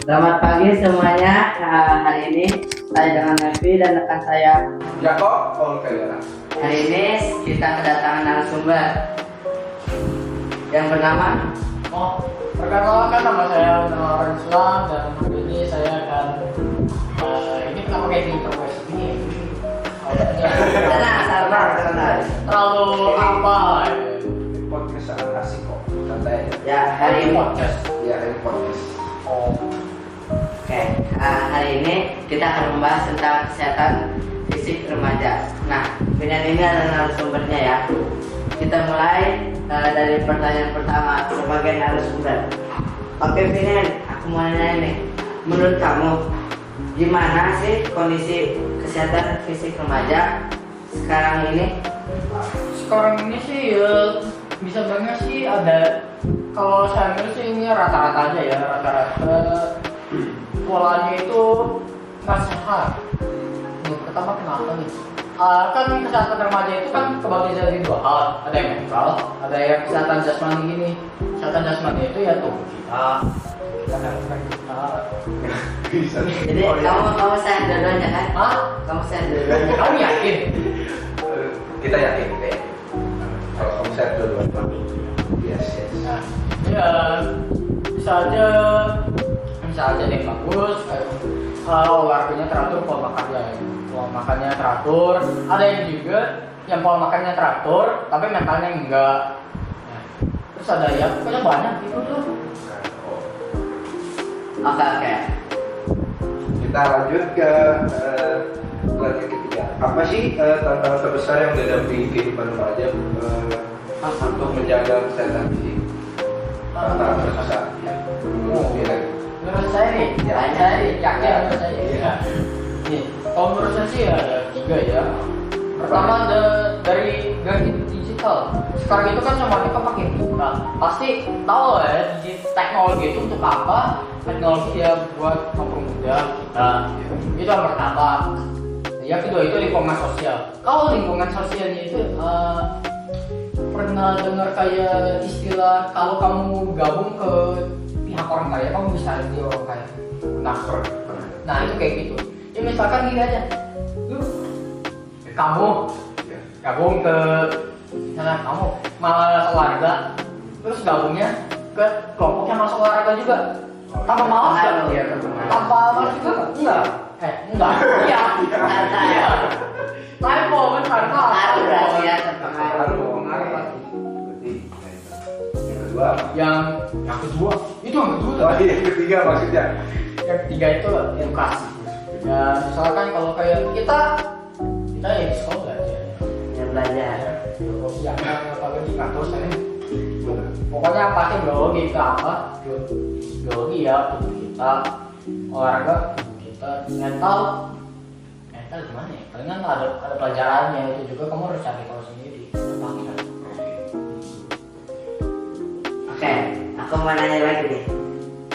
Selamat pagi semuanya. Hari ini saya dengan Nevi dan rekan saya Jakob. Oke ya. Hari ini kita kedatangan narasumber yang bernama Perkenalkan nama saya Noran Islam dan hari ini saya akan ini kenapa kayak di profesi ini? Tenang. Terlalu apa? Podcast sangat asik kok. Santai. Ya, hari ini. Podcast. Ya, ini podcast. Oke, hari ini kita akan membahas tentang kesehatan fisik remaja. Nah, Vinian ini adalah narasumbernya ya. Kita mulai dari pertanyaan pertama sebagai narasumber. Oke Vinian, aku mau nanya nih. Menurut kamu, gimana sih kondisi kesehatan fisik remaja sekarang ini? Sekarang ini sih ya bisa bilangnya sih ada, kalau saya ambil sih ini rata-rata aja ya, rata-rata polanya itu nggak sehat. Yang pertama kenapa nih? Kan kesehatan remaja itu kan kebagi dari dua hal, ada yang mental, ada yang kesehatan jasmani gini. Kesehatan jasmani itu ya tuh kita Bisa. Jadi kamu sehat dua-duanya kan? Kamu sehat dua-duanya. kamu yakin? Kita yakin. Kalau kamu sehat dua-duanya. Yes. Nah, ya bisa aja deh bagus, olahraganya teratur, pola makannya teratur. Ada yang juga yang pola makannya teratur tapi mentalnya enggak. Nah, terus ada ya pokoknya banyak gitu tuh. Oke. Kita lanjut ke lanjut ketiga. Apa sih tantangan terbesar yang dihadapi kehidupan remaja untuk menjaga kesehatan fisik? Tantangan terbesar. Menurut saya nih, yakin menurut saya. Iya. Nih, kalau menurut saya sih ada tiga ya. Pertama ada dari gadget digital. Sekarang itu kan semuanya kan pakai digital. Pasti tahu lah ya, teknologi itu untuk apa? Teknologi ya buat mempermudah kita. Itu yang pertama. Yang kedua itu lingkungan sosial. Kalau lingkungan sosialnya itu pernah dengar kayak istilah kalau kamu gabung ke pihak orang kaya kamu bisa jadi orang kaya. Nah itu kayak gitu. Ya misalkan gini aja, kamu gabung ke misalnya kamu malas olahraga, terus gabungnya ke kelompok yang masuk olahraga juga. Tanpa malas kan? Tanpa malas juga enggak? Enggak. Iya. Typo benar. Pengaruh berarti ya, Pengaruh pasti. Yang kedua apa? Yang kedua itu yang kedua. Oh iya, yang ketiga maksudnya. Yang ketiga itu edukasi. Ya misalkan kalau kayak kita ya di sekolah belajar. Ya belajar. Yang apa di kampus kan? Pokoknya pasti biologi ke apa? Biologi ya tubuh kita, olahraga tubuh kita, mental gimana ya? Palingan ada pelajarannya itu juga kamu harus cari tahu sendiri. Oke, aku mau nanya lagi nih.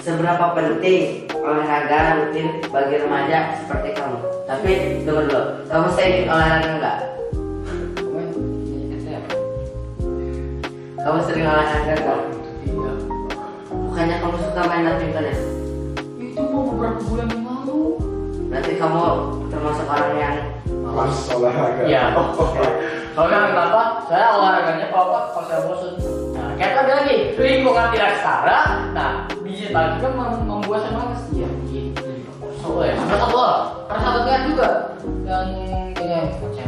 Seberapa penting olahraga rutin bagi remaja seperti kamu? Tapi tunggu dulu, kamu sering olahraga enggak? Kamu sering olahraga enggak? Iya. Bukannya kamu suka main badminton ya? Itu mau beberapa bulan yang lalu. Berarti kamu termasuk orang yang Mas olahraga. Iya. Soalnya kenapa? Saya olahraganya kalau saya bosan. Nah, kayak tadi lagi lingkungan tidak setara. Nah, digital juga membuat saya malas. Iya, gitu. Soalnya sampai satu lah. Karena satu lihat juga yang punya konsep.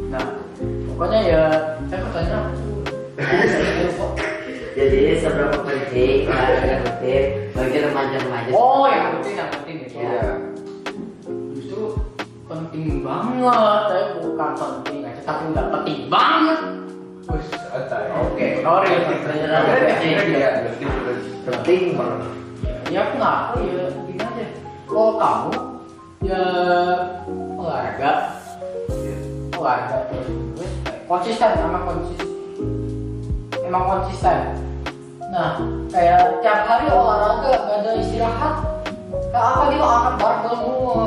Nah, pokoknya ya saya bertanya. jadi seberapa penting olahraga rutin bagi remaja-remaja? Oh, yang penting gitu. Iya. Justru penting banget. Saya bukan penting aja, tapi udah penting banget. Oke. Sorry, Penting banget. ya aku ngaku ya gini aja. Kalau kamu ya olahraga terus konsisten, emang konsisten. Nah kayak tiap hari olahraga gak ada istirahat, kayak apa gitu angkat barbel semua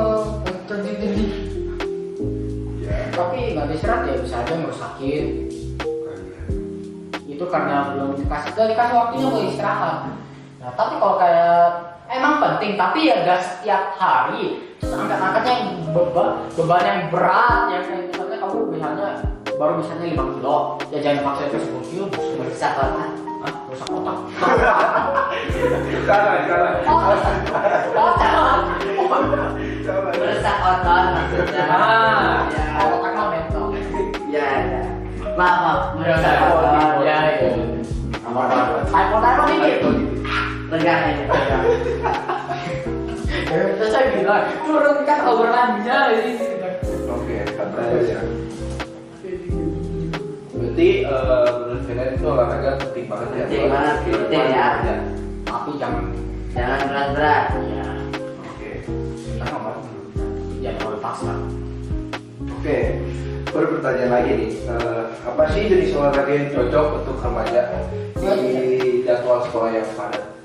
terdiri. Tapi nggak ada istirahat ya bisa aja ngerusakin. Itu karena belum dikasih waktunya buat istirahat. Nah, tapi kalau kayak emang penting, tapi ya gak setiap hari. Terus angkat-angkatnya yang beban yang berat, ya kayak misalnya kamu misalnya baru misalnya 5 kilo, ya jangan paksa itu 10 kilo, Merusak otak. Hah? Rusak otak. Salah. Otak. Merusak otot maksudnya. Ya. Otak mah mental. Ya. Maaf, merusak otot. Ya, ya. Typo ini. Tegak ini. Terus saya bilang, turunkan overlandnya ini. Oke, kata ya. Berarti menurut kalian itu olahraga penting banget ya. Penting banget, penting ya. Tapi jangan berat-berat. ya. Oke. Kita ngomong jangan terlalu paksa. Oke. Baru pertanyaan lagi nih. Apa sih jenis olahraga yang cocok untuk remaja di jadwal sekolah yang padat?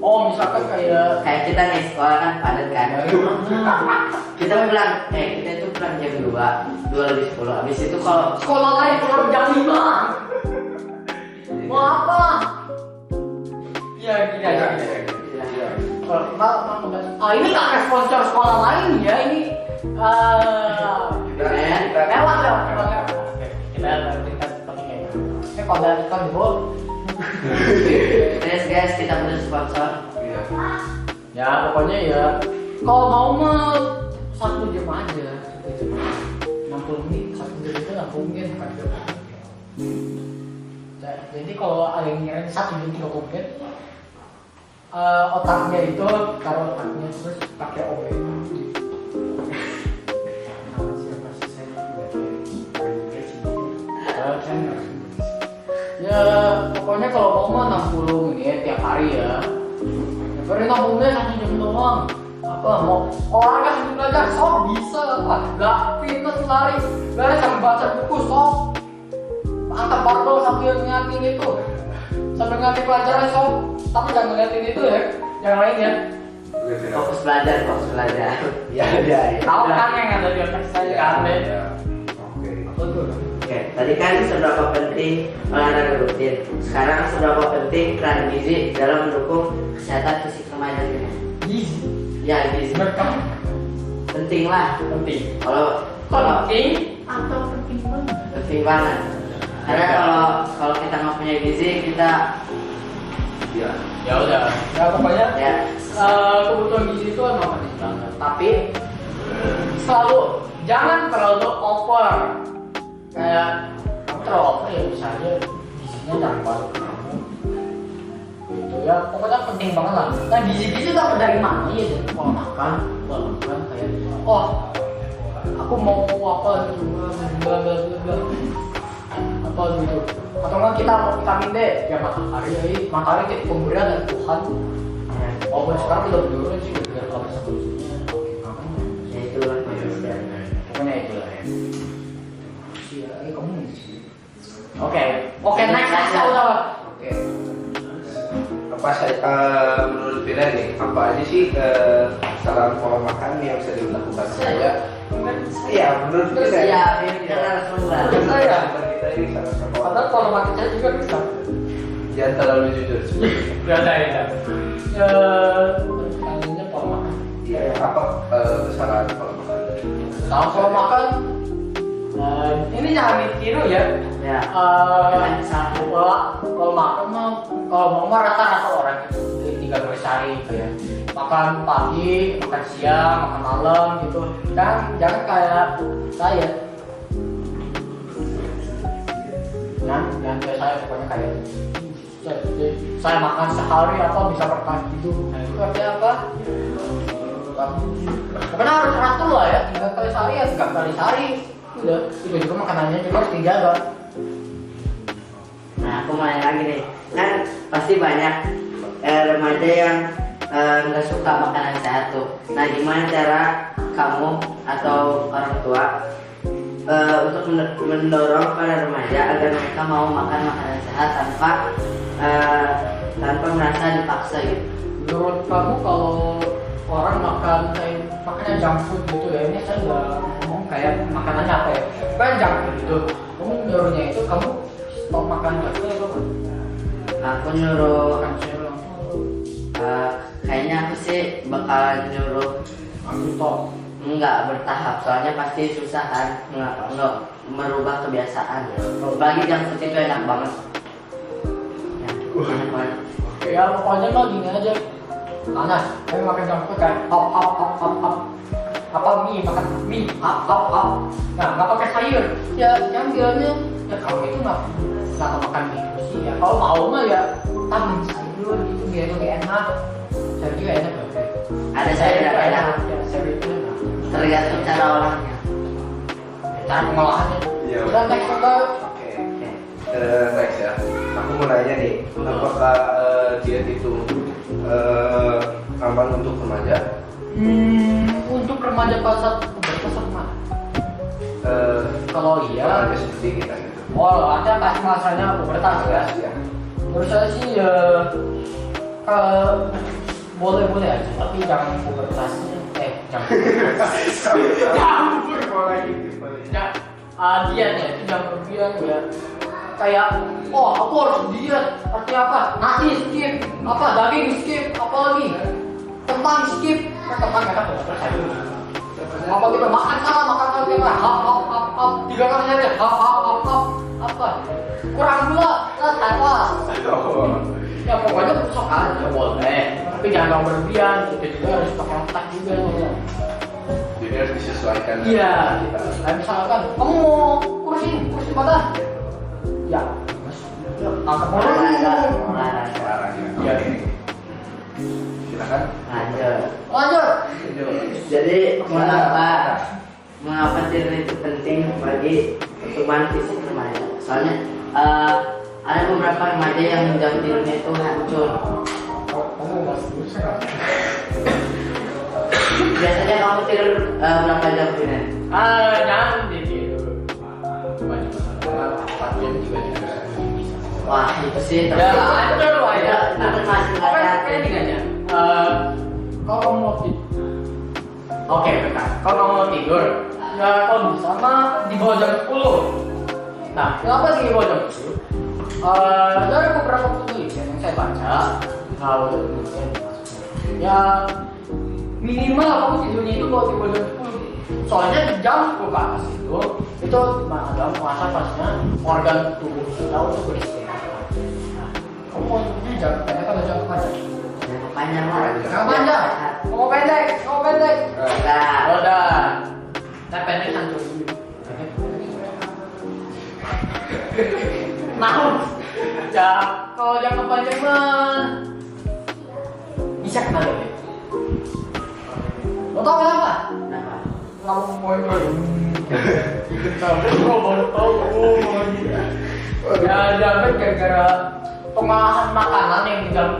Oh, misalkan kayak Kayak kita nih sekolah kan padat kan. Kita pulang, kita itu pulang jam 2 lebih 10. Habis itu kalau sekolah lain pulang jam 5. Mau apa? Ya gini aja. Ini nggak sponsor sekolah lain ya ini. Lewat. Oke, kita tingkat pentingnya. Ini kalau dari kan dulu. guys, kita punya sponsor. Iya. Ya pokoknya ya kalau mau mah 1 jam aja, 60 menit, 1 jam itu nggak mungkin kan. Jadi kalau ada yang ngirim 1 jam 30 menit, otaknya itu taruh otaknya terus pakai OBS. Ya pokoknya kalau mau mah 60 menit tiap hari ya. Beri 60 menit 1 jam doang. Apa mau olahraga sambil belajar sok bisa apa? Gak fitness lari, lari sambil baca buku sok. Angkat barbel sambil ngeliatin itu, sambil ngeliatin pelajaran sok. Tapi jangan ngeliatin itu ya, yang lain ya. Fokus belajar. Ya. Tahu kan yang ada di otak saya kan? Oke. Betul. Oke, tadi kan seberapa penting olahraga rutin. Sekarang seberapa penting peran gizi dalam mendukung kesehatan fisik remaja ini? Gizi. Ya, gizi. Berkah. Penting lah. Penting. Kalau Penting atau penting banget? penting banget. Karena kalau kita nggak punya gizi, kita Ya udah. Ya pokoknya ya kebutuhan gizi itu emang penting banget. Tapi selalu jangan terlalu over. Kayak kamu terlalu over ya misalnya gizinya jangan banget ke kamu. Gitu ya. Pokoknya penting banget lah. Nah gizi-gizi dapat dari mana ya? Jadi pola makan kayak aku mau apa gitu, bla apa gitu. Atau enggak kita mau vitamin D ya matahari kayak pemberian dari Tuhan. Walaupun sekarang tidak menurun sih biar kalau bisa solusinya ya itu lah. pokoknya itu lah ya. Kamu sih. Oke next ya udah. Oke. Apa saya menurut Vina nih? Apa aja sih saran pola makan yang bisa dilakukan? Iya, menurut Vina. Ya, kita harus membuat. Saya. Kita ini sama-sama. Padahal kalau makan saya juga bisa. Jangan terlalu jujur. Gak ada ya. Tanya pola makan. Iya. Apa saran pola makan? Tahu pola makan. Ini jangan ditiru ya. Ya. Kalau makan mah kalau mau mah rata-rata orang itu 3 kali sehari gitu ya. Makan pagi, makan siang, makan malam gitu. Jangan kayak saya. Jangan kayak saya pokoknya kayak saya makan sehari apa bisa berkali gitu. Nah itu artinya apa? Pokoknya harus teratur lah ya. 3 kali sehari ya 3 kali sehari. Udah, itu juga makanannya juga harus dijaga. Nah, aku mau nanya lagi nih. Kan pasti banyak remaja yang nggak suka makanan sehat tuh. Nah, gimana cara kamu atau orang tua untuk mendorong para remaja agar mereka mau makan makanan sehat tanpa merasa dipaksa gitu? Menurut kamu kalau orang makan kayak makannya junk food gitu ya, ini saya nggak ngomong kayak makanannya apa ya, bukan junk food gitu. Kamu nyuruhnya itu kamu stop makan junk food atau apa? Aku nyuruh Makan sayur langsung. bakalan nyuruh Aku top. nggak bertahap, soalnya pasti susah kan nggak merubah kebiasaan. Bagi junk food itu enak banget. Ya, enak banget. Ya pokoknya mah gini aja. Panas, kayak makan junk food kan. Hop. Apa mie, makan mie, hop. Nah, nggak pakai sayur. Ya, yang bilangnya ya kalau itu nggak makan mie terus sih. Ya kalau mau mah ya tambahin sayur gitu biar lebih enak. Sayur juga enak loh. Ada sayur yang enak, Ya, sayur itu enak. tergantung cara olahnya. Cara pengolahannya. Iya. Udah next coba. Oke. Next ya. Aku mau nanya nih, apakah diet itu aman untuk remaja? Untuk remaja pas pubertas sama. Kalau iya, Remaja seperti kita gitu. ada pas masanya pubertas ya. Ya. Menurut saya sih ya boleh aja, tapi jangan pubertasnya. Jangan dietnya itu jangan berlebihan ya. Kayak, aku harus diet. Artinya apa? Nasi skip, daging skip, apa lagi? Kentang skip. Kentang enak udah sayur. Apa kita makan salah kita hap 3 kali aja hap apa? Kurang gula, apa? Ya pokoknya besok aja boleh, tapi jangan berlebihan. Kita juga harus pakai otak juga. Jadi harus disesuaikan. Iya, kayak misalkan kamu mau kursi badan, ya, angkat Olahraga. Olahraga. Iya. Silakan. Lanjut. Jadi mengapa tidur itu penting bagi pertumbuhan fisik remaja? Soalnya ada beberapa remaja yang jam tidurnya itu hancur. Kamu masih Biasanya kamu tidur berapa jam Finan? jangan ditidur. Pasien juga bisa. Wah itu sih Ya, hancur lah ya. Itu termasuk nggak Kayak hati. gini aja. Kalau kamu mau tidur, oke bentar. Kalau kamu mau tidur, ya kalau bisa mah di bawah jam 10. Nah, kenapa sih di bawah jam 10? Dari beberapa penelitian yang saya baca, kalau ya minimal kamu tidurnya itu kalau di bawah jam 10. Soalnya di jam 10 ke atas itu adalah masa-masanya organ tubuh kita untuk beristirahat. Nah, kamu mau tidurnya jam pendek atau jam panjang? Yang panjang lah. Yang panjang? Mau pendek? Enggak. Udah. Nah pendek hancur dulu. Mau? Ya, kalau jangka panjang mah bisa kena deh. Lo tau kenapa? Kenapa? Kamu mau kamu baru tahu. Ya jangan gara-gara pengolahan makanan yang jam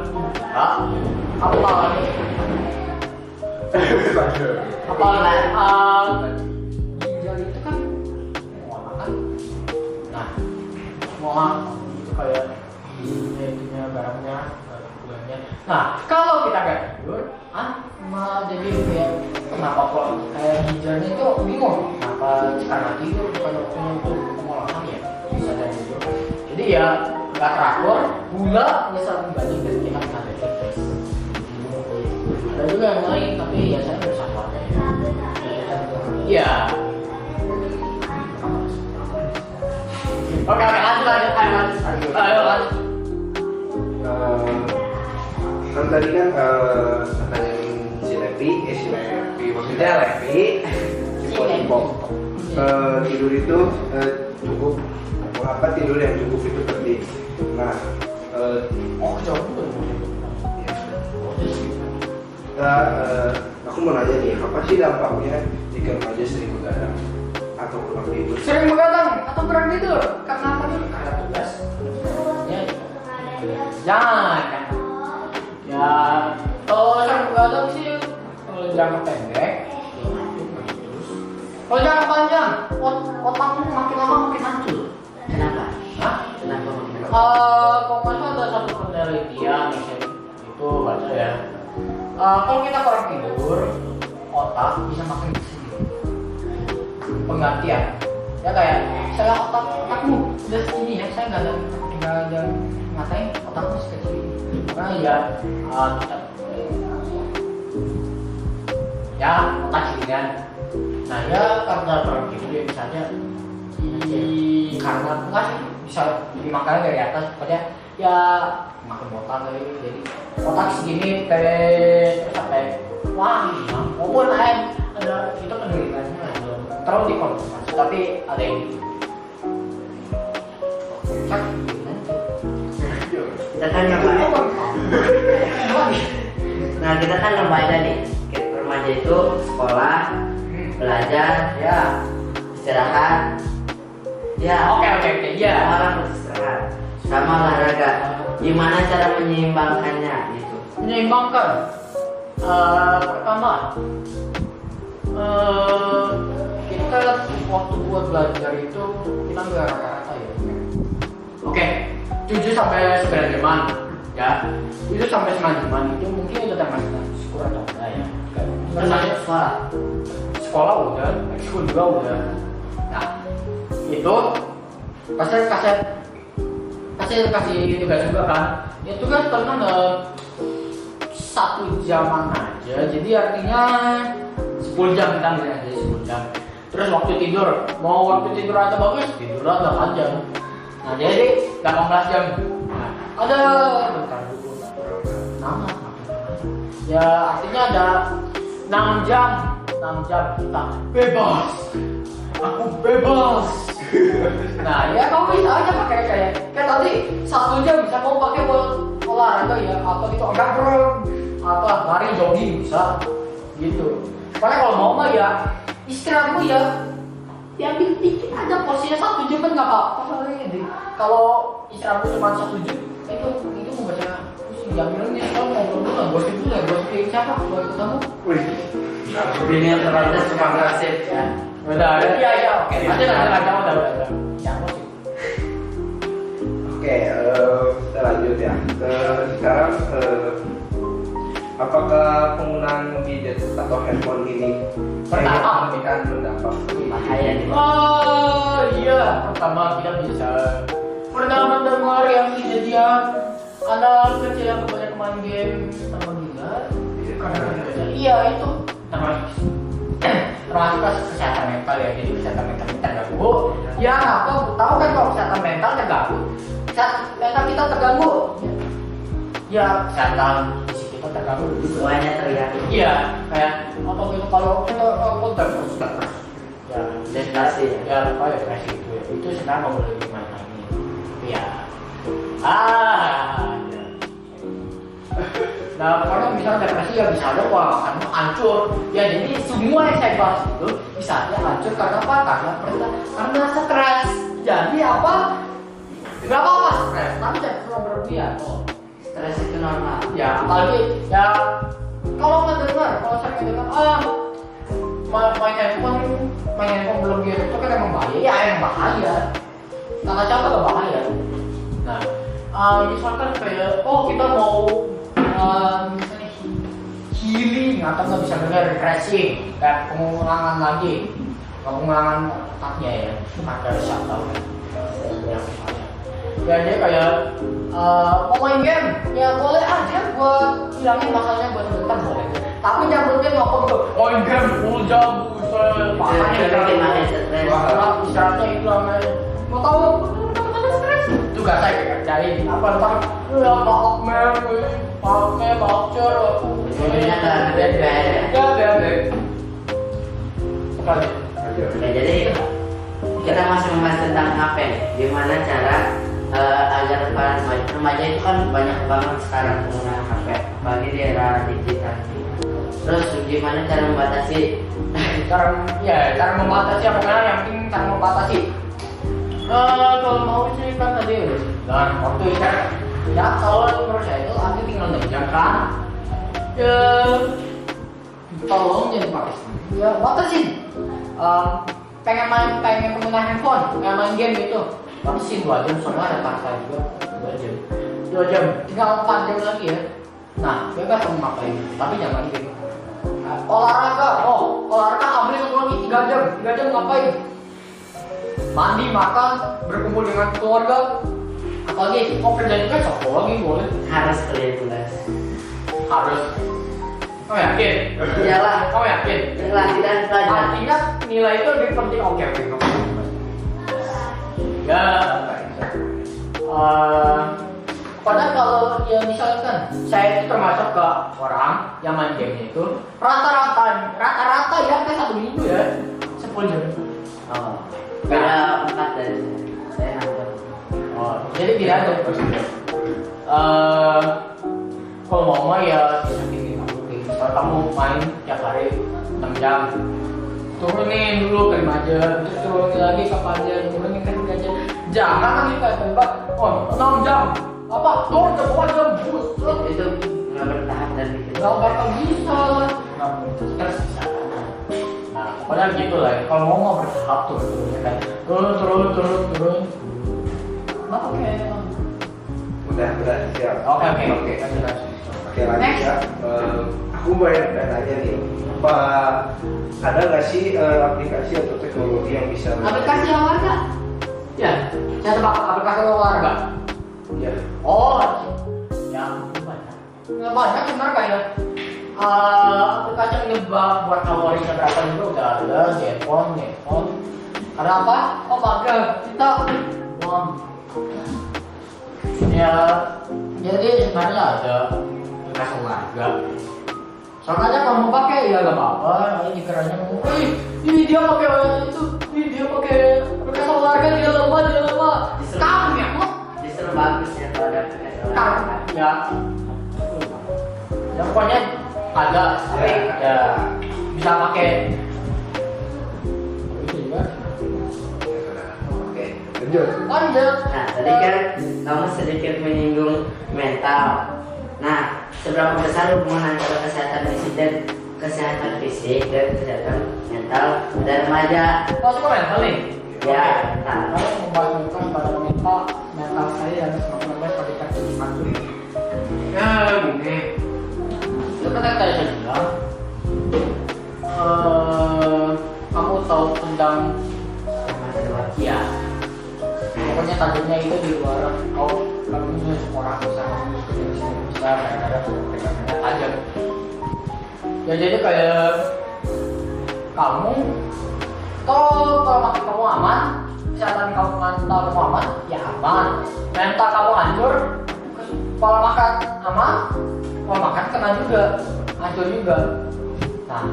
apalagi ginjal itu kan mau makan. Nah, mau itu kayak itunya garamnya, gulanya. Nah, kalau kita gak tidur, malah jadi kayak kenapa kok kayak ginjalnya itu bingung. Kenapa karena tidur bukan waktunya untuk pengolahan ya? Bisa dari tidur. Jadi ya nggak teratur, gula bisa membanding dan kita kena diabetes. Ada juga yang lain, tapi ya saya berusaha keluarga ya. Iya. Oke, lanjut. Ayo lanjut. Kan tadi kan pertanyaan si Levi, maksudnya Levi, tidur itu cukup, apa tidur yang cukup itu penting. Nah, Jauh dulu. aku mau nanya nih, apa sih dampaknya jika remaja sering begadang atau kurang tidur? Sering begadang atau kurang tidur? Karena apa nih? Karena tugas. Jangan. Ya, kalau sering begadang sih, kalau jangka pendek, kalau jangka panjang, otakmu makin lama makin hancur. Kenapa? Hah? Kenapa? Kalau nggak salah ada satu penelitian yang saya itu baca ya. Kalau kita kurang tidur, otak bisa makin kesini. Penggantian. Ya kayak saya otakmu udah segini ya, saya nggak ada ngatain otakmu sekecil ini. Karena ya ya otak seginian. Nah ya karena perang gitu ya misalnya karena enggak sih bisa dimakan dari atas pokoknya ya makan botak kali jadi otak segini kayak sampai wah maupun ada itu penelitiannya terlalu dikonfirmasi tapi ada yang kita kan nyoba. Nah kita kan remaja nih. Remaja itu sekolah, belajar, ya istirahat. Ya. oke ya Orang beristirahat sama olahraga. Gimana cara menyeimbangkannya gitu? menyeimbangkan pertama kita waktu buat belajar itu kita nggak rata-rata ya. Oke, 7 sampai 9 jaman ya. 7 sampai 9 jaman itu mungkin itu termasuk sekolah atau enggak ya. Termasuk sekolah. Sekolah udah, ekskul juga udah. Nah, itu kasih tugas juga kan. Itu kan karena 1 jaman aja. Jadi artinya 10 jam kita ambil aja 10 jam. Terus waktu tidur, mau waktu tidur aja bagus, tidur 8 jam. Nah jadi 18 jam. Nah, ada bentar dulu. Nama ya artinya ada 6 jam kita bebas. Aku bebas. Nah ya kamu bisa aja pakai kayak tadi 1 jam bisa kamu pakai buat olahraga ya apa gitu agak apa lari jogging bisa gitu. Soalnya kalau mau mah ya istirahatmu ya diambil dikit aja porsinya 1 jam kan nggak apa-apa ini. Kalau istirahatmu cuma 1 jam itu mau baca pusing diambilnya kalau ngobrol dulu gosip dulu ya gosip siapa buat kamu. Wih, Ini yang terbatas cuma gosip ya. Udah ya oke aja udah yang gosip. Oke, kita lanjut ya. Sekarang apakah penggunaan gadget atau handphone ini Pertama. memberikan berdampak? Bahaya nih. Oh iya, pertama kita bisa pernah mendengar yang kejadian anak kecil yang kebanyakan main game sama gila karena iya itu termasuk kesehatan mental ya, jadi kesehatan mental kita terganggu ya apa tahu kan kalau kesehatan mental terganggu kesehatan mental kita terganggu ya kesehatan fisik kita terganggu Semuanya terganggu. iya kayak apa gitu kalau kita terus ya Depresi ya. ya lupa depresi itu sekarang mau boleh gimana lagi ya ya. Nah kalau misalnya depresi ya bisa ada wah kan hancur ya jadi semua yang saya bahas itu bisa aja hancur karena apa karena stres jadi apa nggak apa-apa stres tapi jangan terlalu berlebihan Stres itu normal. ya apalagi ya kalau saya mendengar main handphone belum gitu itu kan emang bahaya ya emang bahaya kata siapa gak bahaya nah misalkan kayak kita mau misalnya healing atau nggak bisa benar refreshing kayak pengulangan otaknya ya ada siapa ya dia kayak mau main game ya boleh aja buat hilangin masalahnya buat sebentar boleh tapi jangan berhenti ngomong tuh main game full jam buset makanya istirahatnya hilang aja mau tahu stres juga saya kerjain apa ntar ya maaf men pakai voucher Jadinya nggak ada ya sekali Ya, jadi kita masih membahas tentang HP. Gimana cara agar para remaja itu kan banyak banget sekarang penggunaan HP, apalagi di era digital. Terus gimana cara membatasi? cara membatasi apa kan yang penting cara membatasi. Kalau mau sih kan tadi dan waktu itu ya kalau menurut saya itu aku tinggal menjaga tolong jangan pakai ya batasin. Pengen pengguna handphone, pengen main game gitu batasin 2 jam, soalnya ada paksa juga 2 jam tinggal 4 jam lagi ya. Nah bebas kamu ngapain tapi jangan game. Olahraga ambil satu lagi 3 jam ngapain? Mandi, makan, berkumpul dengan keluarga, apalagi kerja juga sekolah lagi boleh Harus kuliah tugas. harus Kamu yakin? Iyalah. Kamu yakin? Iyalah, kita harus belajar. Artinya nilai itu lebih penting. Oke. Ya. Padahal kalau ya misalkan saya itu termasuk ke orang yang main game itu rata-rata ya kayak 1 minggu ya 10 jam. Oh, beda 4 dari saya nambah. Oh, jadi tidak ada prosedur. Kalau mau ya bisa bikin kamu. Kalau kamu main tiap hari 6 jam, turunin dulu ke 5 jam, terus turunin lagi kapan aja, turunin ke 3 jam. Jangan nanti kayak tembak, 6 jam, turun ke 4 jam, Itu nggak bertahap dan gitu. nggak bakal bisa. Terus bisa. Nah, pokoknya gitu lah. Kalau mau bertahap turun kan, turun. Nah, oke. Udah siap. Oke. Oke lanjut ya. Aku mau nanya nih, apa ada nggak sih aplikasi atau teknologi yang bisa Aplikasi olahraga? Ya, saya tebak aplikasi olahraga. Ya. Oh, ya banyak. Nggak banyak sebenarnya kayak aplikasi yang nyebab buat kalorinya berapa juga udah ada di handphone. Karena apa? Oh bangga kita ya jadi sebenarnya ada aplikasi olahraga. Soalnya kalau mau pakai ya gak apa-apa, ini dikiranya mau, ini dia pakai itu, ini dia pakai olahraga dia lama. Kamu ya, Justru bagus ya kalau ada aplikasi olahraga. ya, ya pokoknya ada, tapi ya bisa pakai. Oke, lanjut. Lanjut. Nah, tadi kan kamu sedikit menyinggung mental. Nah, seberapa besar hubungan antara kesehatan fisik dan kesehatan mental dan remaja? Masuk ke mental nih. Ya, nah, Saya membayangkan pada mental saya yang semakin baik pada kaki satu. Ya gini. Itu kan yang tadi saya bilang. Kamu tahu tentang ya. Pokoknya tadinya itu di luar kamu seorang bisa kadang-kadang pegangannya tajam. Ya jadi kayak kamu kalau makin kamu aman, kesehatan kamu mental kamu aman, ya aman. Mental kamu hancur, pola makan aman, pola makan kena juga, hancur juga. Nah,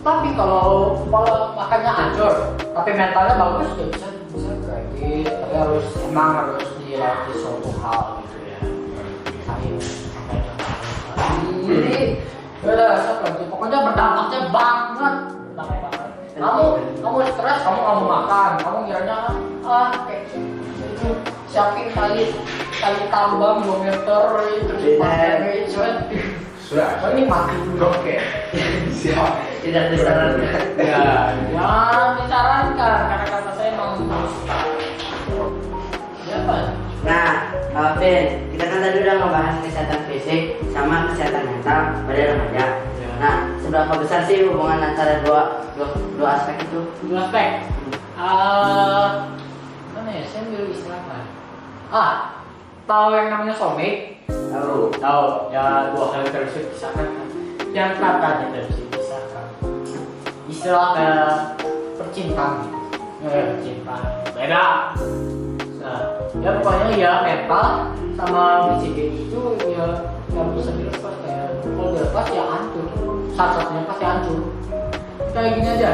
tapi kalau pola makannya hancur, tapi mentalnya bagus, ya bisa kredit, tapi harus dilatih suatu hal gitu ya. Jadi udah seperti pokoknya berdampaknya banget. Kamu stres, kamu nggak mau makan, kamu kiranya kayak itu siapin kali tambang 2 meter itu dipakai Sudah. ini mati dulu. Oke. Siap. tidak disarankan. Ya disarankan karena kata saya emang siapa? Nah, Vin, kita kan tadi udah ngebahas kesehatan fisik sama kesehatan mental pada remaja. Nah, seberapa besar sih hubungan antara dua aspek itu? Dua aspek. Mana ya? Saya ambil istilah apa? Tahu yang namanya soulmate? Tahu. Ya 2 hal terus dipisahkan. Yang katanya terus dipisahkan. Istilah kayak percintaan. Ya, percintaan. Beda. Nah, ya pokoknya ya mental sama fisik itu ya nggak bisa dilepas kayak kalau dilepas ya hancur. Satu-satunya pasti hancur. Kayak gini aja.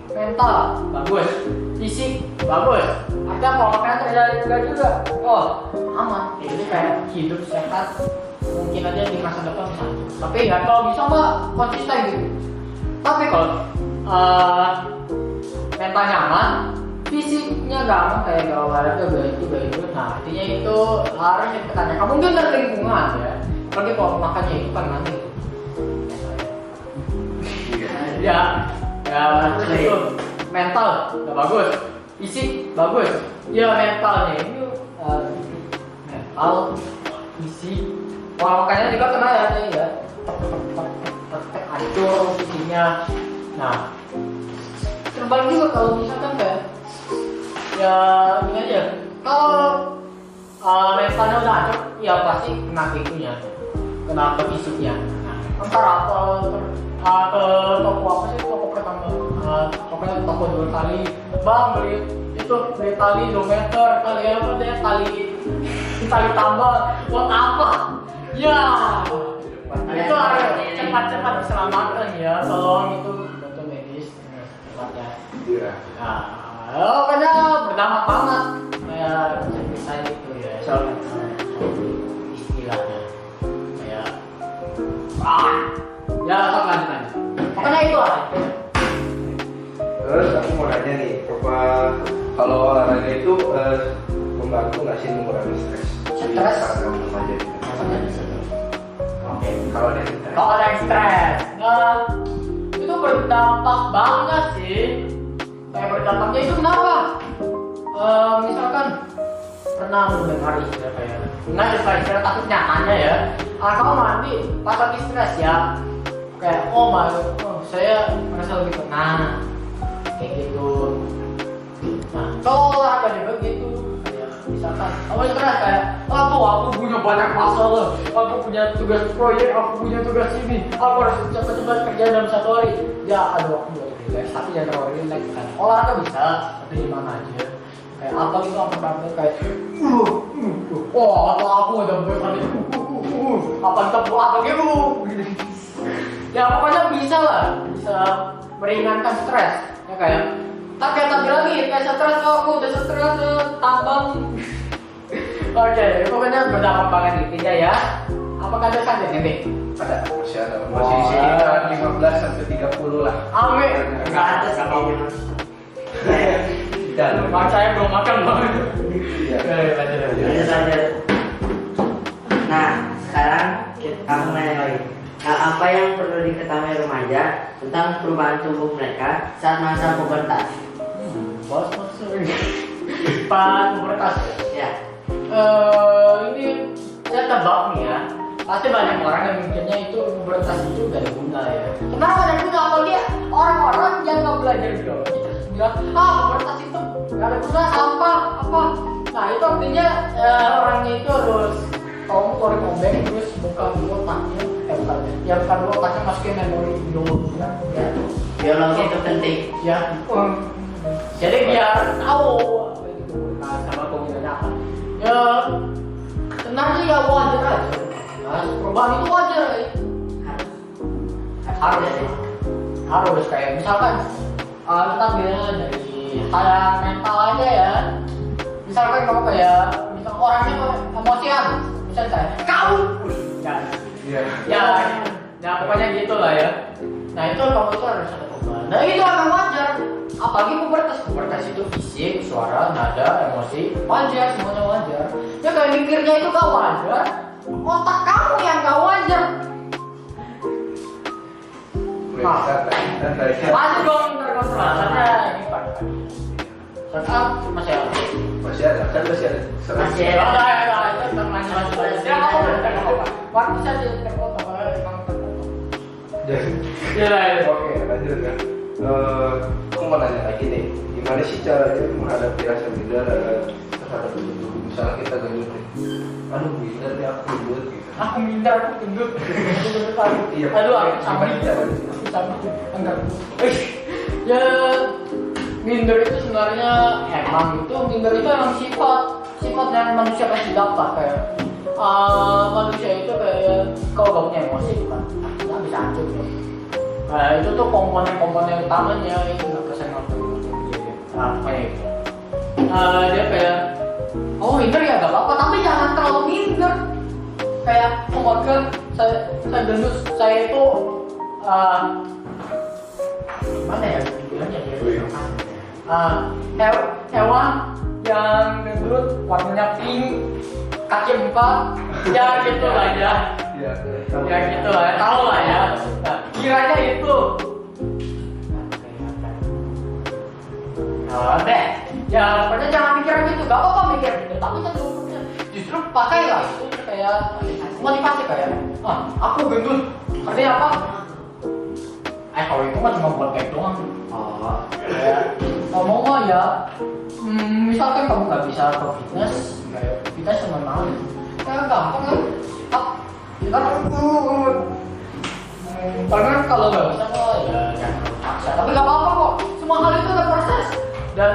Mental bagus, fisik bagus. Ada pola terjadi juga. Oh, aman. Jadi kayak hidup sehat. Mungkin aja di masa depan bisa. Tapi ya kalau bisa mbak konsisten gitu. Tapi kalau mentalnya aman, fisiknya gak aman kayak gak olahraga itu. Nah artinya itu harus ditekankan. Kamu mungkin dari lingkungan ya. Apalagi kalau makannya itu kan nanti. Ya itu mental gak bagus, fisik bagus. Ya mentalnya ini mental, fisik, pola makannya juga kena ya. Hancur fisiknya. Nah, terbalik juga kalau misalkan kayak ya ini aja. Kalau mentalnya udah hancur, ya pasti kena itunya. kena ke fisiknya. Nah, ntar ke toko apa sih, toko pertama, pokoknya toko 2 kali, bang beli tali 2 meter, kali apa deh, tali tambang, buat apa? Ya, itu harus cepat-cepat diselamatkan ya, tolong itu bantu medis cepatnya. Iya. Nah, pokoknya berdampak banget kayak saya itu ya, soal istilahnya kayak ya sok lanjut. Pokoknya itu lah. Terus aku mau nanya nih, apa kalau olahraga itu membantu nggak sih mengurangi stres? Stres? Karena remaja gitu. Oke. Kalau ada stres. Kalau ada yang stres, nah, itu berdampak banget sih. Kayak berdampaknya itu kenapa? Misalkan pernah mendengar istilah kayak, nah istilah tapi nyatanya ya, kalau mandi pas lagi stres ya, kayak saya merasa lebih tenang, kayak gitu. Nah, kalau olahraga juga gitu, kayak misalkan kamu stres kayak, aku punya banyak masalah, aku punya tugas proyek, aku punya tugas ini, aku harus cepat-cepat kerja dalam 1 hari. Ya aduh, aku buat relax, tapi jangan terlalu relax kan. Olahraga bisa, tapi di mana aja. Kayak apa gitu, aku kayak atau aku udah berkali apa tepuk apa gitu. Ya pokoknya bisa lah, bisa meringankan stres. Ya kayak tadi lagi kayak stres, aku udah stres tambang. Oke, pokoknya berdampak banget intinya ya. Apakah ada saja nih? Ada, masih di sekitar 15 sampai 30 lah. Amin. Nggak ada sih kayaknya. Dan Saya belum makan banget. Iya. Lanjut lanjut. Nah, sekarang kamu nanya lagi. Nah, apa yang perlu diketahui remaja tentang perubahan tubuh mereka saat masa pubertas? Bos maksudnya Pak pubertas Ya. ini saya tebak nih ya, pasti banyak orang yang mikirnya itu pubertas itu gak ada guna ya. Kenapa gak ada guna? Apalagi orang-orang yang gak belajar biologi terus bilang, pubertas itu gak ada guna, sampah apa. Nah itu artinya orangnya itu harus kamu keluarin obeng terus buka dulu otaknya, bukan dulu otaknya masukin memori biologinya ya. Biologi itu penting. Ya, jadi biar tahu apa itu pubertas sama kemudian apa. Ya, sebenarnya ya wajar aja. Nah, perubahan itu wajar ya. Harus kayak misalkan kita bilang dari hal yang mental aja ya. Misalkan kamu kayak misal orangnya emosian, misalnya saya kamu ya pokoknya gitulah ya. Nah itu kamu itu harus ada perubahan. Nah itu akan wajar. Apalagi pubertas itu fisik, suara, nada, emosi, wajar, semuanya wajar. Ya kayak mikirnya itu gak wajar, otak kamu yang gak wajar. Masih dong terkontrolnya ini pagi-pagi. Sekarang masih ada. Masih ada. Masih ada. Ya kamu udah apa? Waktu saja terkontrol, emang terkontrol. Ya. Oke, lanjut ya. Aku mau nanya lagi nih, gimana sih caranya menghadapi rasa minder terhadap tubuh? Misalnya kita gendut nih, aduh minder nih aku gendut gitu. Aku minder, aku gendut. Iya. Aduh, aku sama enggak. Ya minder itu sebenarnya minder itu emang sifat yang manusia pasti dapat kayak manusia itu kayak kalau gak punya emosi kan nggak bisa hancur ya. Nah itu tuh komponen utamanya itu nggak bisa ngatur kayak gitu. Dia kayak minder ya gak apa-apa tapi jangan terlalu minder kayak saya gendut, saya itu mana ya bilangnya ya hewan yang gendut warnanya pink kaki 4 ya gitu lah ya. Ya gitu lah ya, tahu lah ya. Nah, kiranya itu deh ya pokoknya jangan mikir gitu, gak apa-apa mikir gitu tapi kan justru pakai lah itu kayak motivasi kayak aku gendut artinya apa? Kalau itu kan cuma buat kayak doang. Ya, ngomong mah ya misalkan kamu nggak bisa ke fitness kayak kita cuma mau kayak gampang kan Karena kalau nggak bisa kok ya jangan paksa. Tapi nggak apa-apa kok. Semua hal itu ada proses dan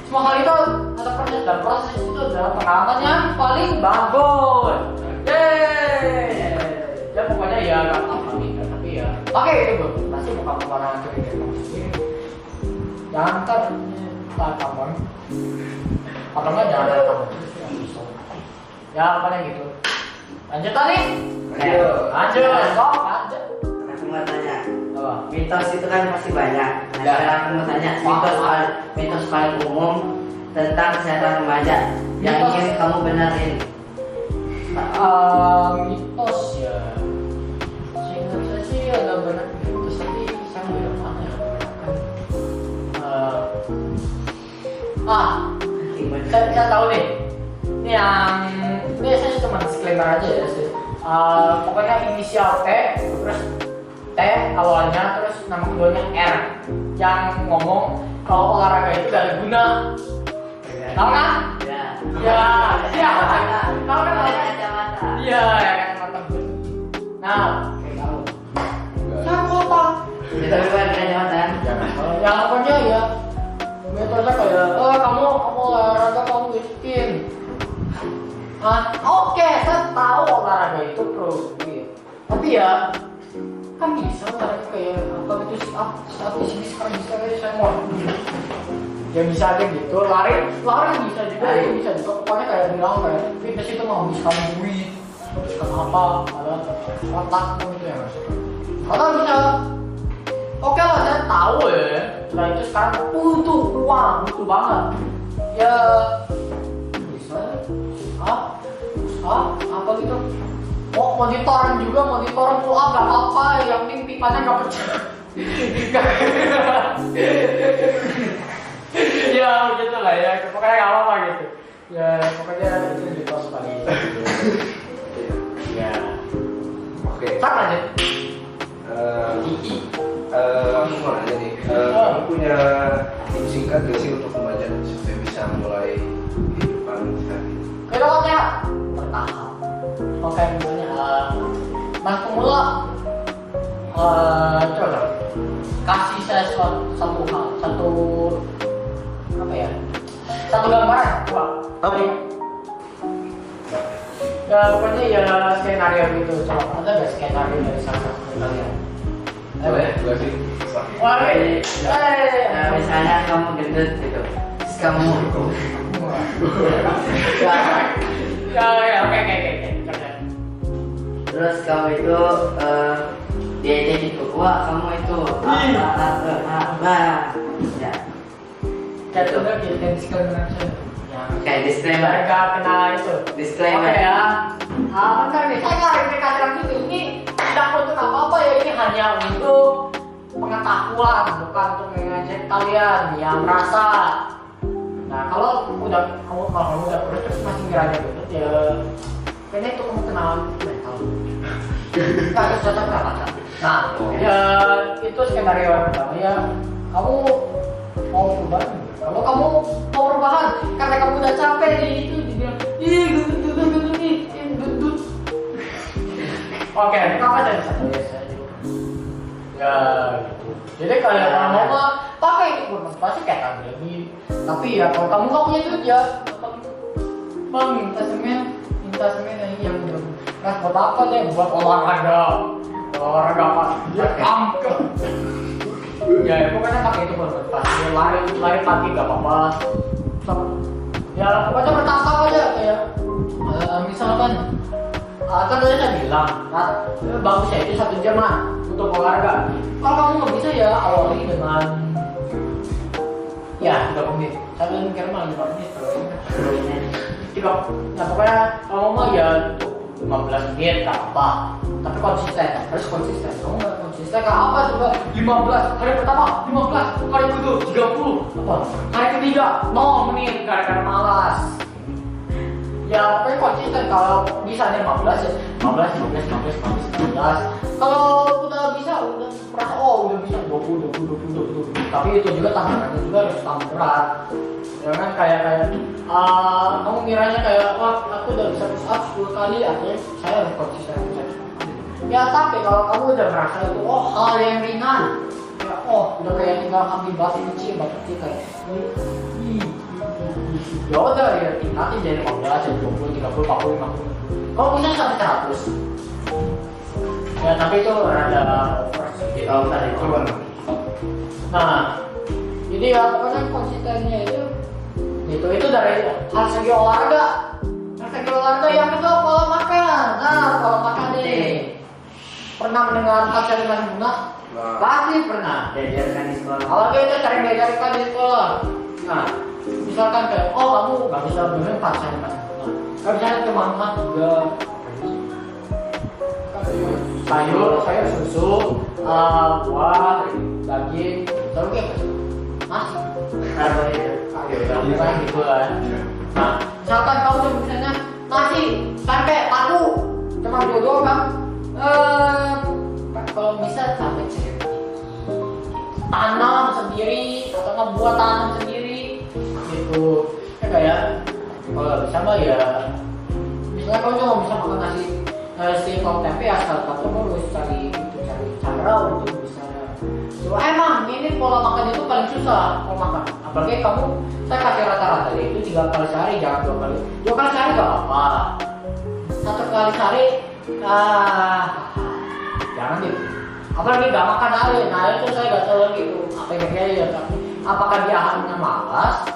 semua hal itu ada proses dan proses itu adalah pengalaman yang paling bagus. Yeay. Ya pokoknya ya nggak apa-apa nih, tapi ya pakai itu bro. Pasti bukan orang kayak gitu. Jangan ntar kamu atau enggak jangan ada kamu. Ya pokoknya gitu. Lanjut tadi. Lanjut. Kok lanjut. Aku mau tanya. Apa? Mitos itu kan masih banyak. Nah, Ya. sekarang aku mau tanya mitos paling umum tentang kesehatan remaja yang Mitos. ingin kamu benerin. Mitos ya. Seingat saya sih ada banyak mitos tapi saya nggak yang mana ya. Saya tahu nih. Ini saya cuma disclaimer aja ya sih. Pokoknya inisial T, terus T awalnya, terus nama keduanya R, yang ngomong kalau olahraga itu gak ada guna. Tahu kan? Ya. Ya, tahu kan Pakai olahraga? kacamata. Iya, ya kan mantap. Nah, tahu. Siapa apa? Itu bukan kacamata. Ya pokoknya ya. Metode kayak, kamu olahraga kamu miskin. Oke, saya tahu olahraga itu produktif. Tapi ya, kan bisa olahraga kayak apa itu saat di sini sekarang bisa kayak saya mau. Ya bisa aja gitu, lari bisa juga, itu bisa juga. Pokoknya kayak bilang kayak fitness itu menghabiskan duit, menghabiskan apa, ada otak gitu ya mas. Kalau bisa, oke lah saya tahu ya. Setelah itu sekarang butuh uang, butuh banget. Ya bisa, apa gitu? Monitoran pull up gak apa-apa, yang penting pipanya gak pecah. Ya begitu lah ya, pokoknya gak apa-apa gitu. Ya pokoknya itu mitos paling. Ya. Oke. Sama aja. Aku mau nanya nih, kamu punya tips singkat gak sih untuk remaja supaya bisa mulai kehidupan sehat? Kehidupannya bertahap. Oke, misalnya mas pemula, coba kasih saya satu hal, satu gambaran, coba. Ya pokoknya ya skenario gitu, coba ada nggak skenario dari salah satu kalian? Gue sih. Wah, Nah, misalnya kamu gendut gitu, terus kamu ya, oke. terus kamu itu diajak gitu, wah kamu itu apa ya Jatuh udah kayak disclaimer aja. kayak disclaimer. Gak kena itu. Disclaimer. Oke ya. Bentar nih, saya klarifikasi lagi tuh. Ini tidak untuk apa-apa ya, ini hanya untuk pengetahuan, bukan untuk mengajak kalian yang merasa. Nah kalau kamu udah kurus terus masih ngiranya gitu ya, kayaknya itu kamu kenalan mental. Nggak harus cocok apa. Nah ya itu skenario yang pertama ya, kamu mau perubahan. Kalau kamu mau perubahan karena kamu udah capek di itu dibilang gendut. Oke, apa aja bisa ya gitu. Jadi kayak kalau mau pakai itu pasti kayak tadi lagi. Tapi ya kalau kamu nggak punya duit ya, bang minta semen yang belum. Nah buat apa deh? Buat olahraga apa? Ya angkat. Ya pokoknya pakai itu bermanfaat. Lari pagi gak apa-apa. Ya pokoknya bertahap aja kayak misalkan kan tadi saya bilang, bagusnya itu 1 jam lah untuk olahraga. Kalau kamu nggak bisa ya awali dengan ya 30 menit. Saya mikir malah 5 menit. Ya pokoknya kalau mau ya 15 menit gak apa. Tapi harus konsisten. Kamu nggak konsisten gak apa coba 15 hari pertama 15 hari kedua 30 apa hari ketiga 0 menit gara-gara malas. Ya pokoknya konsisten, kalau bisa nih 15 ya 15. Kalau udah bisa udah merasa udah bisa 20. Tapi itu juga tantangannya juga harus tambah berat. Jangan kayak kamu ngiranya kayak wah aku udah bisa push up 10 kali, artinya saya harus konsisten Ya tapi kalau kamu udah merasa itu hal yang ringan, ya udah kayak tinggal ambil batu kecil kayak ya udah ya nanti jadi 15, jadi 20, 30, 40, 50. Kalau bisa sampai 100. Ya tapi itu rada over sih. Nah, jadi ya pokoknya konsistennya itu dari hal segi olahraga. Segi olahraga yang kedua pola makan. Nah, pola makan nih. Pernah mendengar Pacar Mas Bunga? Pasti pernah. Diajarkan di sekolah. Kalau itu sering diajarkan di sekolah. Nah, misalkan kayak kamu nggak bisa minum Pacar Mas Bunga, nggak bisa cuma makan juga. Sayur, susu, buah, daging, terus apa sih? Nasi, karbohidrat, gitu kan. Nah, misalkan kamu tuh misalnya nasi, tempe, tahu, cuma dua kan? Kalau bisa sampai tanam sendiri atau nggak buat tanam sendiri, gitu. Ya kayak kalau bisa mah ya, misalnya kamu cuma bisa makan nasi. Kalau tempe asal kamu harus cari cara untuk bisa. So, emang ini pola makan itu paling susah pola makan. Apalagi kamu saya kasih rata-rata itu 3 kali sehari, jangan 2 kali. 2 kali sehari gak apa. 1 kali sehari jangan gitu. Apalagi gak makan hari. Nah itu saya gak tahu gitu. Apa yang ya tapi apakah dia hanya malas?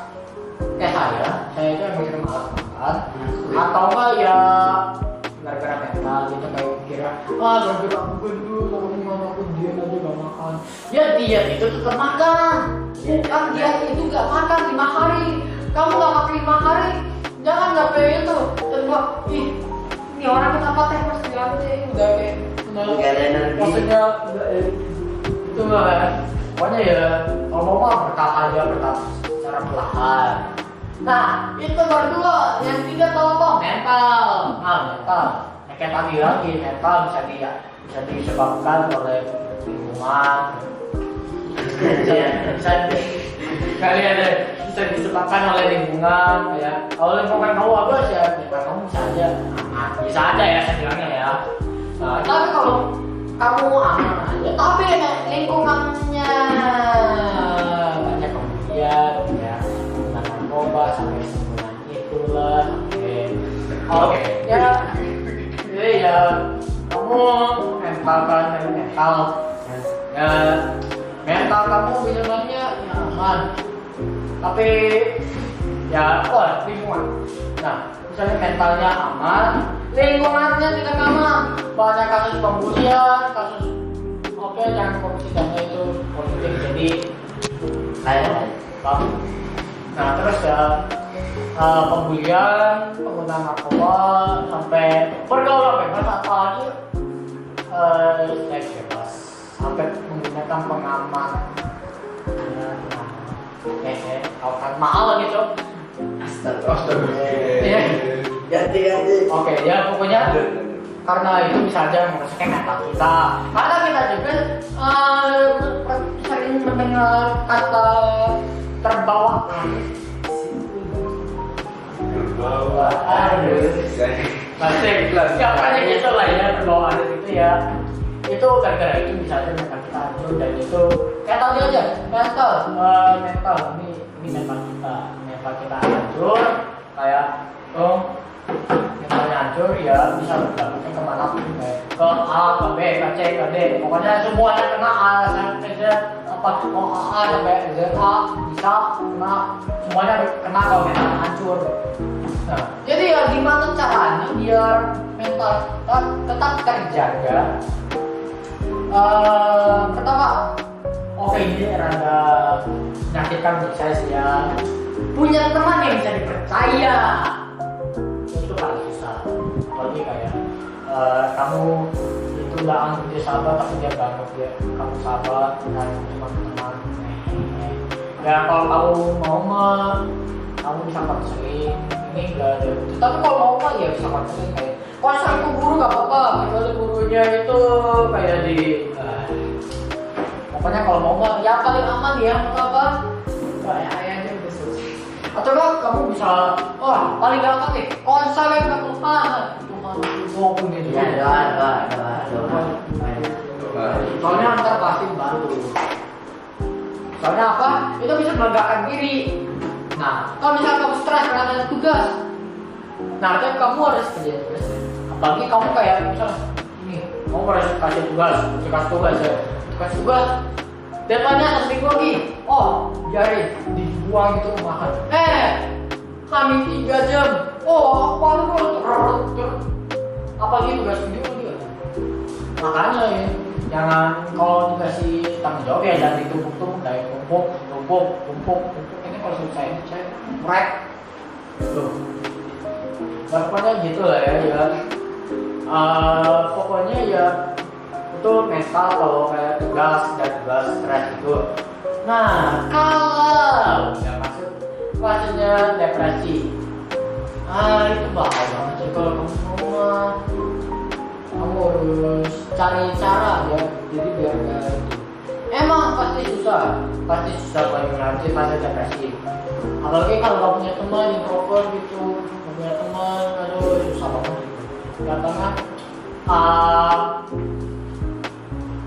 Kayak saya itu yang mikir malas makan. Atau enggak ya gara-gara mental gitu kayak kira gara-gara aku gendut, aku nggak diet aja gak makan. Ya diet itu tetap makan. Kan diet itu gak makan 5 hari. Kamu gak makan 5 hari, jangan sampai itu. Terus ini orang kenapa teh mas ganti udah kayak nggak ada energi. Maksudnya itu nggak. Pokoknya ya kalau mau bertahap aja secara perlahan. Nah, itu berdua yang tidak tahu apa mental. Nah, mental. Kayak tadi lagi mental bisa disebabkan oleh lingkungan. Bisa disebabkan oleh lingkungan ya. Kalau lingkungan kamu bagus ya, lingkungan kamu bisa aja ya saya bilangnya ya. Nah, tapi kalau kamu aman aja, tapi lingkungannya banyak kemudian ya. Narkoba sampai sebulan itulah. Oke. Ya jadi ya kamu mental ya mental kamu bilangnya ya aman, tapi ya lingkungan. Nah misalnya mentalnya aman, lingkungannya tidak aman, banyak kasus pembulian, jangan kompetisinya itu politik jadi kayak nah terus ya pembulian, penggunaan narkoba, sampai pergaulan bebas apalagi seks bebas, sampai menggunakan pengaman, kan mahal gitu. Astaga. Ganti. Oke ya pokoknya karena itu bisa aja merusakkan mental kita. Karena kita juga sering mendengar kata terbawa arus. Ya kayak gitu lah ya, terbawa arus itu ya. Itu gara-gara itu bisa aja mental kita hancur, dan itu kayak tadi aja mental ini mental kita hancur kayak mentalnya hancur ya bisa berdampaknya kemana pun, kayak ke A, ke B, ke C, ke D, pokoknya semuanya kena A sampai Z, A sampai Z, A bisa kena, semuanya kena kalau mental hancur. Nah, jadi ya gimana caranya biar mental tetap terjaga? Pertama, ini rada menyakitkan buat saya sih ya. Punya teman yang bisa dipercaya itu paling susah. Apalagi kayak kamu itu nggak anggap dia sahabat tapi dia banget dia kamu sahabat dan cuma teman. Ya kalau kamu mau kamu bisa konseling, ini enggak ada. Tapi kalau mau mah ya bisa konseling kayak konseling ke guru nggak apa-apa, kecuali gurunya itu kayak di pokoknya kalau mau mah ya paling aman ya apa kayak ayahnya udah selesai. Atau kamu bisa paling gampang nih konseling ke Tuhan gitu. Ya doa. Soalnya antar pasti bantu. Soalnya apa? Itu bisa melegakan diri. Nah, kalau misalnya kamu stres karena ada tugas, nah kan kamu harus kerja tugas. Apalagi kamu kayak misalnya ini, kamu harus kasih tugas, kasih tugas. Deadline-nya 1 minggu lagi. Oh, biarin dibuang itu makan. Kami 3 jam. Oh, apa lu? Apalagi tugas video lagi. Makanya ya, jangan kalau dikasih tanggung jawab ya jangan ditumpuk-tumpuk, kayak tumpuk. Ini kalau selesai saya merek. Tuh. Pokoknya gitu lah ya. Pokoknya ya itu mental kalau kayak tugas stres itu. Nah, kalau nggak maksudnya depresi, itu bahaya banget sih kalau kamu harus cari cara ya, jadi biar nggak itu. Emang pasti susah kalau nanti fase depresi. Apalagi kalau nggak punya teman introvert gitu, nggak punya teman, aduh susah banget gitu. Katanya,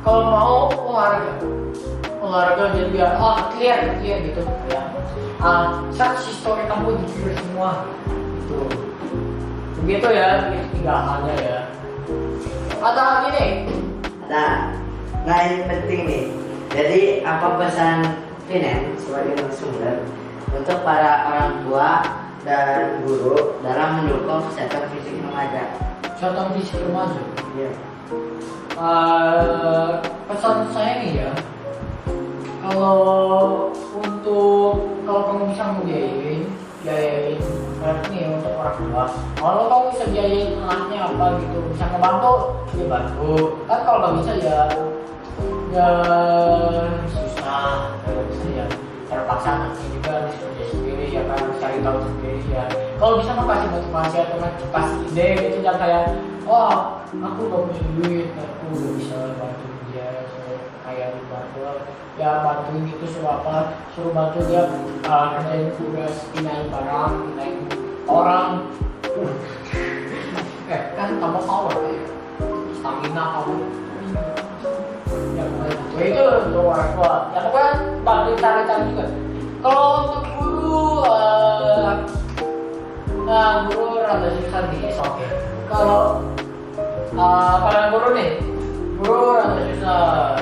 kalau mau olahraga jadi biar clear gitu ya. Search history kamu di Twitter semua gitu. Begitu ya, begitu 3 halnya ya. Ada lagi nih. Nah ini penting nih. Jadi apa pesan Vinen sebagai narasumber untuk para orang tua dan guru dalam mendukung kesehatan fisik remaja? Kesehatan fisik remaja. Iya. Pesan saya nih ya, kalau kamu bisa membiayain nih untuk orang tua. Kalau kamu bisa biayain anaknya apa gitu, bisa ngebantu, ya bantu. Kan kalau nggak bisa ya susah. Kalau bisa ya terpaksa nanti juga harus kerja sendiri ya kan, cari tahu sendiri ya. Kalau bisa mah kasih motivasi atau kasih ide gitu, jangan kayak aku gak punya duit, aku gak bisa bantu dia kayak dibantu ya, bantuin gitu suruh bantu dia kerjain tugas, pindahin barang, pindahin orang. Kan tambah power ya, stamina kamu ya gitu. Itu untuk orang tua ya, pokoknya bantu cari-cari juga. Kalau untuk guru guru rada susah nih soalnya. Kalau kalian guru rada susah.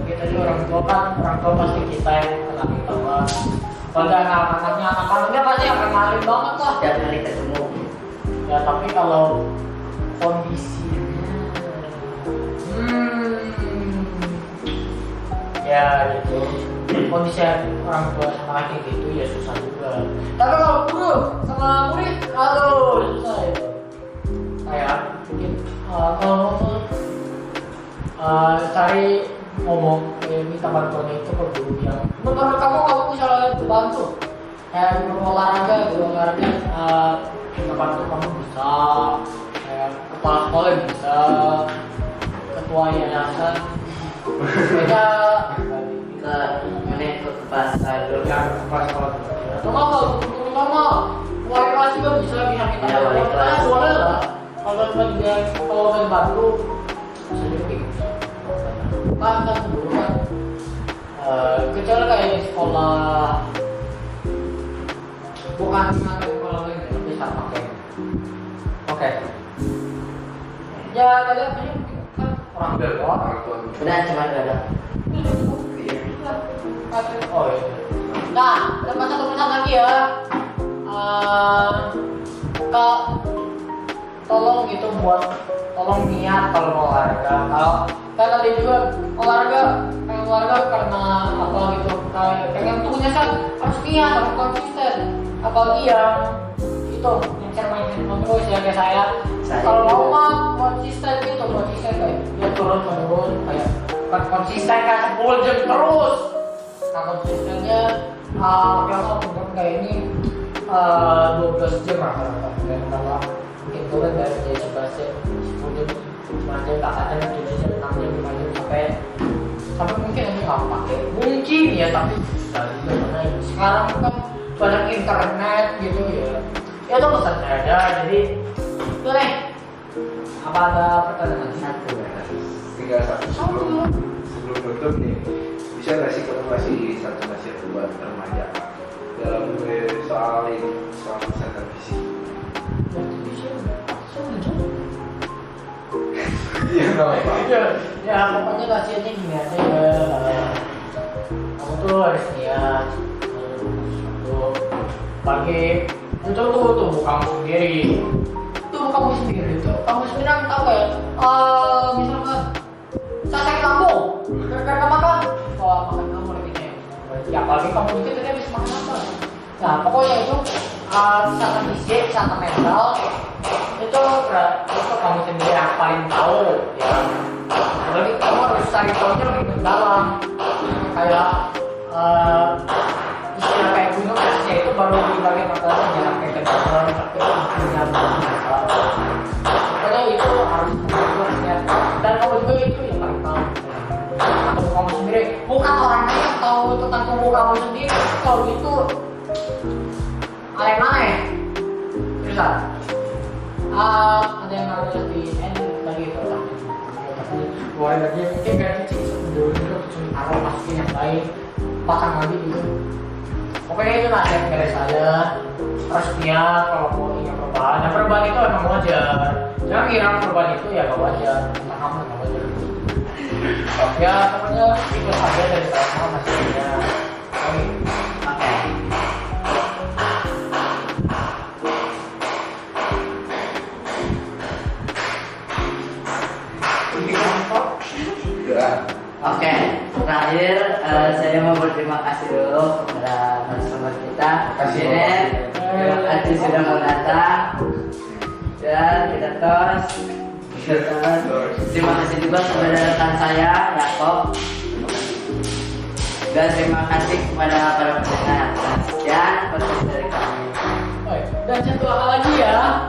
Kita juga orang tua pasti kita yang kenalin bahwa pada anak-anaknya pasti akan kenalin banget lah Setiap kali ketemu. ya. Tapi kalau kondisinya ya gitu, kondisi orang tua sama anak gitu ya susah juga. Tapi kalau guru sama murid susah ya. Kayak mungkin kalau cari ngomong minta bantuan itu ke guru yang menurut kamu bisa bantu, kayak guru olahraga minta bantu kamu bisa, kayak kepala sekolah bisa, ketua yayasan beda ke kepala sekolah dulu. ya kepala sekolah atau kalau guru normal wali kelas juga bisa minta Ya, wali kelas. boleh lah kalau bantu bisa juga kan dulu kan kecuali kayak di sekolah bukan sekolah lain ya, bisa pakai. Oke. Ya kalian kan orang tua. Udah cuma ada. Oh iya. Nah, ada satu pesan lagi ya. Kak, tolong niat kalau mau olahraga. Kalau kayak tadi juga olahraga karena apa gitu, kayak pengen tubuhnya harus niat, harus konsisten. Apalagi yang itu yang main terus ya kayak saya. Kalau mau mah konsisten kayak dia turun kayak konsisten kayak 10 jam terus. Nah konsistennya kalau bener kayak ini 12 jam rata-rata. Kalau mungkin turun dari 11 jam 10 jam aja tak ada 7 jam 6 jam 5 jam sampai mungkin ini nggak pakai mungkin ya, tapi susah juga karena sekarang kan banyak internet gitu ya itu pesan aja. Jadi itu nih, apa ada pertanyaan Satu. tinggal satu sebelum tutup nih, bisa nggak sih kamu kasih satu nasihat buat remaja dalam soal ini, soal kesehatan fisik? Iya nggak apa. Ya pokoknya nasihatnya gini aja ya. Kamu tuh harus niat. Tuh pagi muncul tubuh kamu sendiri. Tubuh kamu sendiri itu. Kamu sendiri kan tahu ya. Misalkan saya sakit lambung, gara-gara makan. Wah makan kamu lebihnya. Ya apalagi kamu dikit tadi habis makan apa? Nah pokoknya itu kesehatan fisik, kesehatan mental itu kamu sendiri yang paling tahu ya. Jadi kamu harus cari tahunya lebih mendalam. Kayak istilah kayak gunung esnya itu baru dibagi pertanyaan jangan kayak kedokteran tapi punya masalah. Pokoknya itu harus lihat dan kamu juga itu yang paling tahu. Tubuh kamu sendiri, bukan orang lain yang tahu tentang tubuh kamu sendiri. Kalau itu aneh-aneh. Terus ada yang harus di end lagi itu keluarin lagi mungkin ganti cik dulu itu cuma taruh masukin yang lain pasang lagi gitu. Pokoknya itu nasihat dari saya. Harus niat kalau mau ingin perubahan. Nah perubahan itu emang wajar. Jangan kira perubahan itu ya gak wajar. Tentang kamu gak wajar. Ya pokoknya itu saja dari saya sama nasihatnya. Oke. Oke, terakhir saya mau berterima kasih dulu kepada narasumber kita. Terima kasih sudah mau datang. Dan kita tos. Terima kasih juga kepada rekan saya Yakob. Dan terima kasih kepada para pendengar. Sekian podcast dari kami. Dan satu hal lagi ya.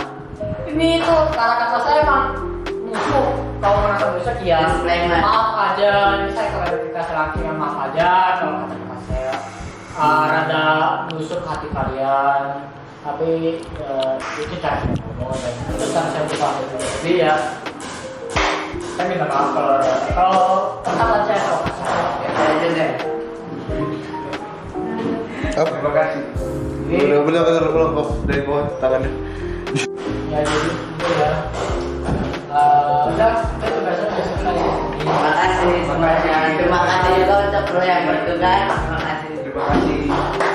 Ini tuh kata-kata saya emang musuh. Kalau merasa besar ya maaf aja. Ini saya kalau kita selaki maaf aja kalau kata-kata saya rada nusuk hati kalian. Tapi itu cara saya ngomong dan itu cara saya buka. Jadi ya saya minta maaf kalau kesalahan saya kalau kasar. Ya deh. Terima kasih. Boleh kok dari bawah tangannya. Ya jadi itu ya. Udah, itu biasanya selesai. Terima kasih semuanya. Terima kasih juga untuk pro yang bertugas. Terima kasih. Terima kasih.